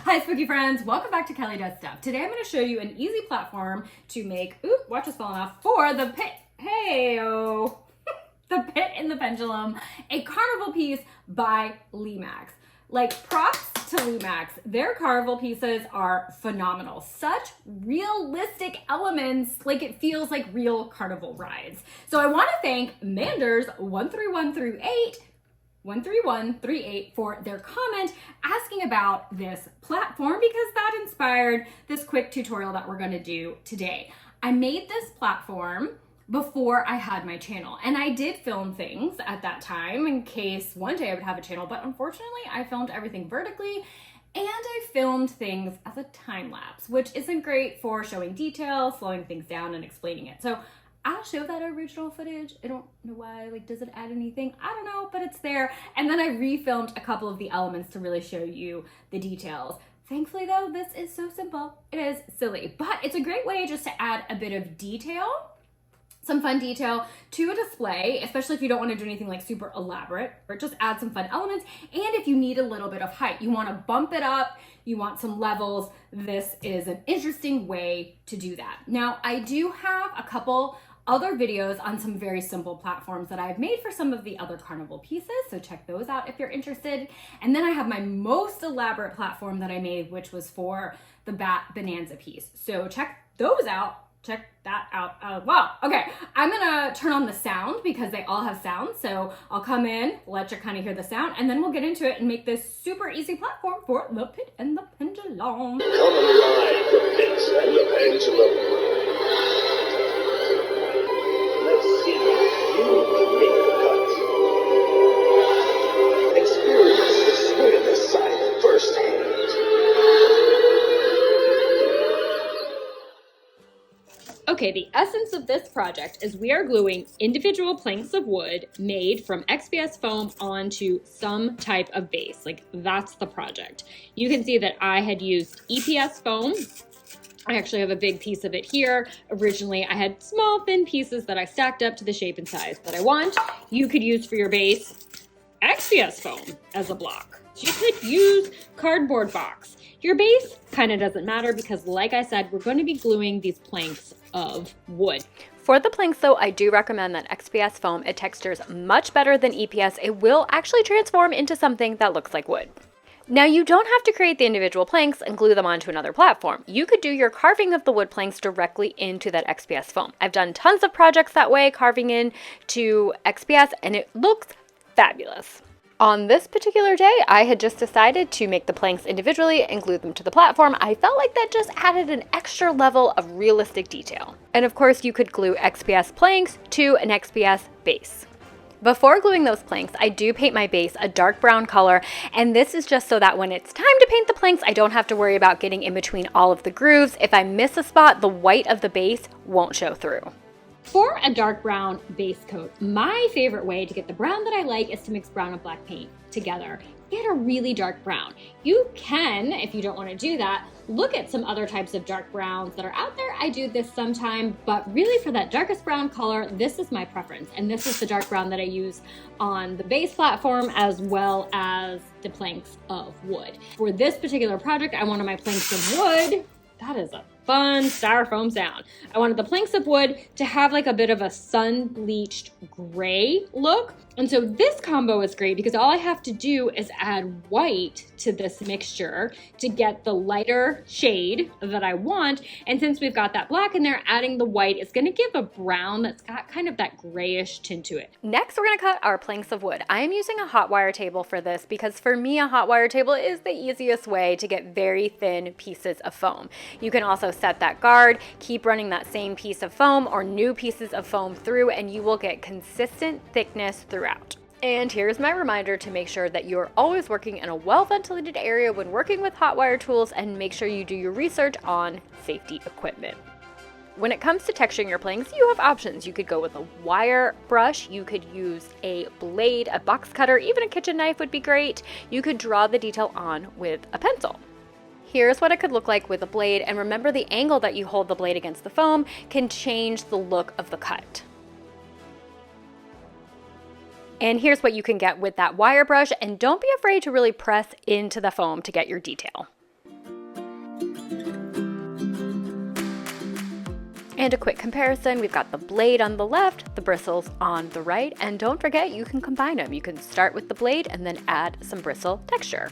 Hi spooky friends, welcome back to Kelly Does Stuff. Today I'm going to show you an easy platform to make, watch this falling off, for the pit, the pit in the pendulum, a carnival piece by Lemax. Like, props to Lemax. Their carnival pieces are phenomenal. Such realistic elements, like it feels like real carnival rides. So I want to thank Manders13138 for their comment asking about this platform because that inspired this quick tutorial that we're going to do today. I made this platform before I had my channel, and I did film things at that time in case one day I would have a channel, but unfortunately I filmed everything vertically and I filmed things as a time lapse, which isn't great for showing detail, slowing things down, and explaining it. So I'll show that original footage. I don't know why, like, does it add anything? I don't know, but it's there. And then I refilmed a couple of the elements to really show you the details. Thankfully though, this is so simple. It is silly, but it's a great way just to add a bit of detail, some fun detail to a display, especially if you don't want to do anything like super elaborate, or just add some fun elements. And if you need a little bit of height, you want to bump it up, you want some levels, this is an interesting way to do that. Now, I do have a couple other videos on some very simple platforms that I've made for some of the other carnival pieces, so check those out if you're interested. And then I have my most elaborate platform that I made, which was for the Bat Bonanza piece. So check those out. Check that out. Wow. Okay. I'm going to turn on the sound because they all have sound. So I'll come in, let you kind of hear the sound, and then we'll get into it and make this super easy platform for the pit and the pendulum. Come and ride the pit and the pendulum. Let's see you make the cut. Experience the swing of the side firsthand. Okay, the essence of this project is we are gluing individual planks of wood made from XPS foam onto some type of base. Like, that's the project. You can see that I had used EPS foam. I actually have a big piece of it here. Originally, I had small, thin pieces that I stacked up to the shape and size that I want. You could use for your base XPS foam as a block. You could use cardboard box. Your base kind of doesn't matter because, like I said, we're going to be gluing these planks of wood. For the planks though, I do recommend that XPS foam. It textures much better than EPS. It will actually transform into something that looks like wood. Now, you don't have to create the individual planks and glue them onto another platform. You could do your carving of the wood planks directly into that XPS foam. I've done tons of projects that way, carving into XPS, and it looks fabulous. On this particular day, I had just decided to make the planks individually and glue them to the platform. I felt like that just added an extra level of realistic detail. And of course, you could glue XPS planks to an XPS base. Before gluing those planks, I do paint my base a dark brown color, and this is just so that when it's time to paint the planks, I don't have to worry about getting in between all of the grooves. If I miss a spot, the white of the base won't show through. For a dark brown base coat, my favorite way to get the brown that I like is to mix brown and black paint together. Get a really dark brown. You can, if you don't want to do that, look at some other types of dark browns that are out there. I do this sometime, but really for that darkest brown color, this is my preference. And this is the dark brown that I use on the base platform as well as the planks of wood. For this particular project, I wanted my planks of wood. That is a fun styrofoam sound. I wanted the planks of wood to have like a bit of a sun-bleached gray look. And so this combo is great because all I have to do is add white to this mixture to get the lighter shade that I want. And since we've got that black in there, adding the white is gonna give a brown that's got kind of that grayish tint to it. Next, we're gonna cut our planks of wood. I am using a hot wire table for this because for me, a hot wire table is the easiest way to get very thin pieces of foam. You can also set that guard, keep running that same piece of foam or new pieces of foam through, and you will get consistent thickness throughout. And here's my reminder to make sure that you're always working in a well-ventilated area when working with hot wire tools, and make sure you do your research on safety equipment. When it comes to texturing your planks, you have options. You could go with a wire brush, you could use a blade, a box cutter, even a kitchen knife would be great. You could draw the detail on with a pencil. Here's what it could look like with a blade, and remember the angle that you hold the blade against the foam can change the look of the cut. And here's what you can get with that wire brush, and don't be afraid to really press into the foam to get your detail. And a quick comparison, we've got the blade on the left, the bristles on the right, and don't forget you can combine them. You can start with the blade and then add some bristle texture.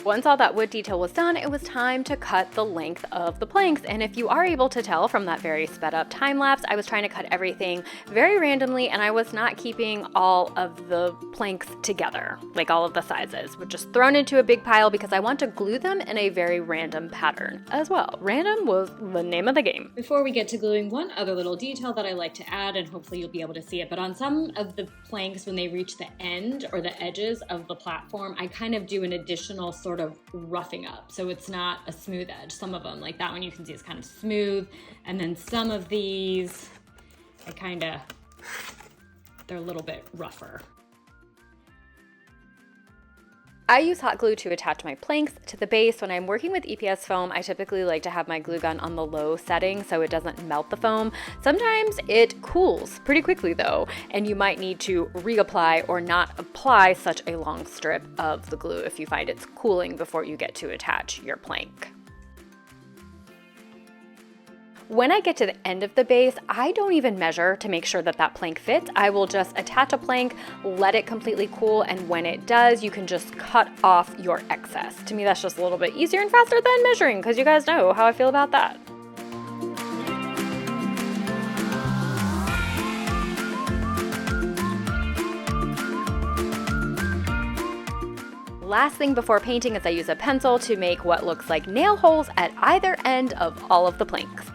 Once all that wood detail was done, it was time to cut the length of the planks. And if you are able to tell from that very sped up time lapse, I was trying to cut everything very randomly, and I was not keeping all of the planks together, like all of the sizes, but just thrown into a big pile because I want to glue them in a very random pattern as well. Random was the name of the game. Before we get to gluing, one other little detail that I like to add, and hopefully you'll be able to see it, but on some of the planks, when they reach the end or the edges of the platform, I kind of do an additional sort of roughing up, so it's not a smooth edge. Some of them, like that one, you can see is kind of smooth, and then some of these they're a little bit rougher. I use hot glue to attach my planks to the base. When I'm working with EPS foam, I typically like to have my glue gun on the low setting so it doesn't melt the foam. Sometimes it cools pretty quickly though, and you might need to reapply or not apply such a long strip of the glue if you find it's cooling before you get to attach your plank. When I get to the end of the base, I don't even measure to make sure that that plank fits. I will just attach a plank, let it completely cool, and when it does, you can just cut off your excess. To me, that's just a little bit easier and faster than measuring, because you guys know how I feel about that. Last thing before painting is I use a pencil to make what looks like nail holes at either end of all of the planks.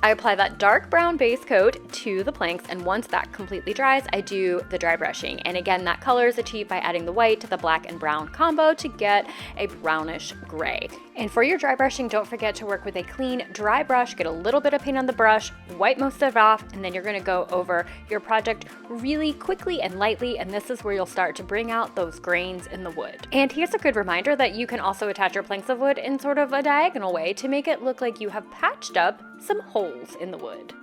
I apply that dark brown base coat to the planks, and once that completely dries, I do the dry brushing. And again, that color is achieved by adding the white to the black and brown combo to get a brownish gray. And for your dry brushing, don't forget to work with a clean, dry brush. Get a little bit of paint on the brush, wipe most of it off, and then you're gonna go over your project really quickly and lightly, and this is where you'll start to bring out those grains in the wood. And here's a good reminder that you can also attach your planks of wood in sort of a diagonal way to make it look like you have patched up some holes in the wood.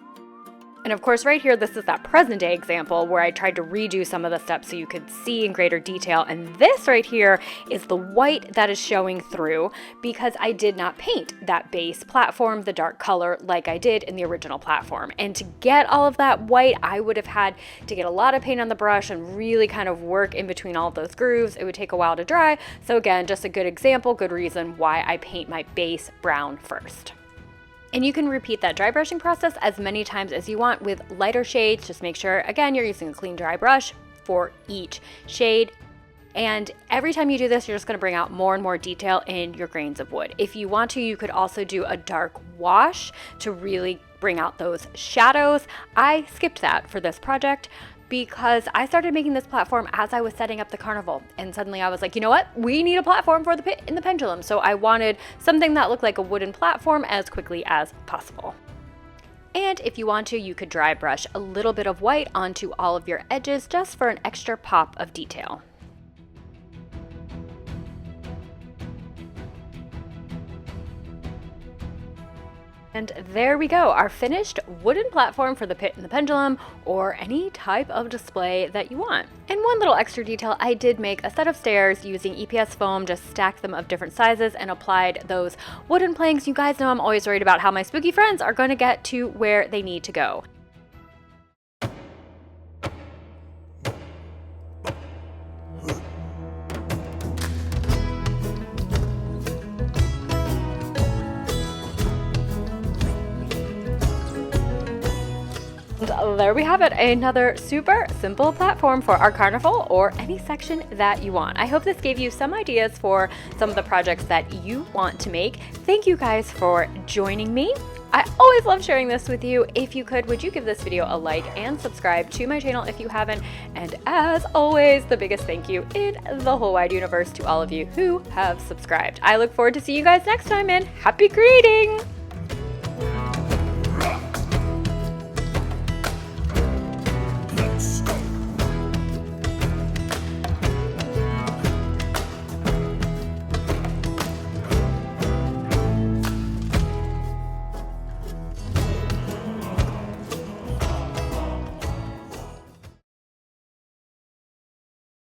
And of course right here, this is that present day example where I tried to redo some of the steps so you could see in greater detail. And this right here is the white that is showing through because I did not paint that base platform the dark color like I did in the original platform. And to get all of that white, I would have had to get a lot of paint on the brush and really kind of work in between all of those grooves. It would take a while to dry. So again, just a good example, good reason why I paint my base brown first. And you can repeat that dry brushing process as many times as you want with lighter shades. Just make sure, again, you're using a clean dry brush for each shade. And every time you do this, you're just gonna bring out more and more detail in your grains of wood. If you want to, you could also do a dark wash to really bring out those shadows. I skipped that for this project because I started making this platform as I was setting up the carnival, and suddenly I was like, you know what, we need a platform for the pit in the pendulum. So I wanted something that looked like a wooden platform as quickly as possible. And if you want to, you could dry brush a little bit of white onto all of your edges just for an extra pop of detail. And there we go, our finished wooden platform for the pit and the pendulum, or any type of display that you want. And one little extra detail, I did make a set of stairs using EPS foam, just stacked them of different sizes and applied those wooden planks. You guys know I'm always worried about how my spooky friends are going to get to where they need to go. There we have it, another super simple platform for our carnival or any section that you want. I hope this gave you some ideas for some of the projects that you want to make. Thank you guys for joining me. I always love sharing this with you. If you could, would you give this video a like and subscribe to my channel if you haven't? And as always, the biggest thank you in the whole wide universe to all of you who have subscribed. I look forward to seeing you guys next time, and happy creating!